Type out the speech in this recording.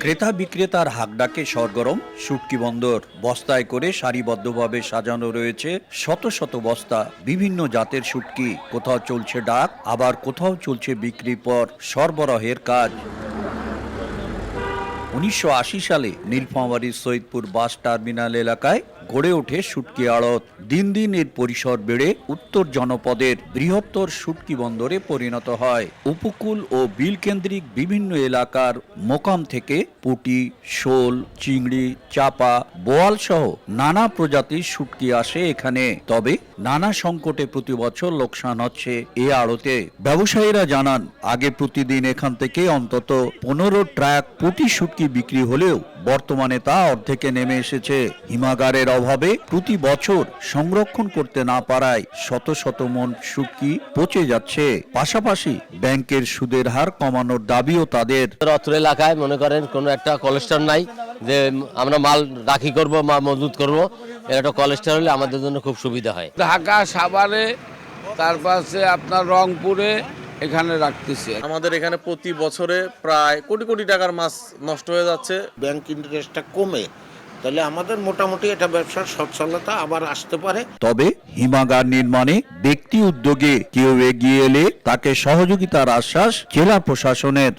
ক্রেতা বিক্রেতার হাকডাকে সরগরম শুটকি বন্দর। বস্তায় করে সারিবদ্ধভাবে সাজানো রয়েছে শত শত বস্তা বিভিন্ন জাতের শুটকি। কোথাও চলছে ডাক, আবার কোথাও চলছে বিক্রির পর সরবরাহের কাজ। 1980 সালে নীলফামারীর সৈয়দপুর বাস টার্মিনাল এলাকায় গড়ে ওঠে শুটকি আড়ত। দিন দিন এর পরিসর বেড়ে উত্তর জনপদের বৃহত্তর শুটকি বন্দরে পরিণত হয়। উপকূল ও বিল কেন্দ্রিক বিভিন্ন এলাকার মোকাম থেকে পুঁটি, শোল, চিংড়ি, চাপা, বোয়াল সহ নানা প্রজাতির শুটকি আসে এখানে। তবে নানা সংকটে প্রতি বছর লোকসান হচ্ছে এ আড়তে। ব্যবসায়ীরা জানান, আগে প্রতিদিন এখান থেকে অন্তত 15 ট্রাক পুঁটি শুটকি বিক্রি হলেও বর্তমানে তা অর্ধেকে নেমে এসেছে। হিমাগারের অভাবে প্রতি বছর সংরক্ষণ করতে না পারায় শত শত মন শুটকি পচে যাচ্ছে। পাশাপাশি ব্যাংকের সুদের হার কমানোর দাবিও তাদের। অত্র এলাকায় মনে করেন কোনো একটা কোলেস্টর নাই যে আমরা মাল রাখি করব বা মজুত করব, একটা কোলেস্টর হলে আমাদের জন্য খুব সুবিধা হয়। ঢাকা, সাভারে, তারপরে আপনার রংপুরে এখানে রাখতেছে। আমাদের এখানে প্রতি বছরে প্রায় কোটি কোটি টাকার মাছ নষ্ট হয়ে যাচ্ছে। ব্যাংক ইন্টারেস্টটা কমে, তাহলে আমাদের মোটামুটি এটা ব্যবসার সচ্ছলতা আবার আসতে পারে। তবে হিমাগার নির্মাণে ব্যক্তি উদ্যোগে কেউ এগিয়ে এলে তাকে সহযোগিতার আশ্বাস জেলা প্রশাসনের।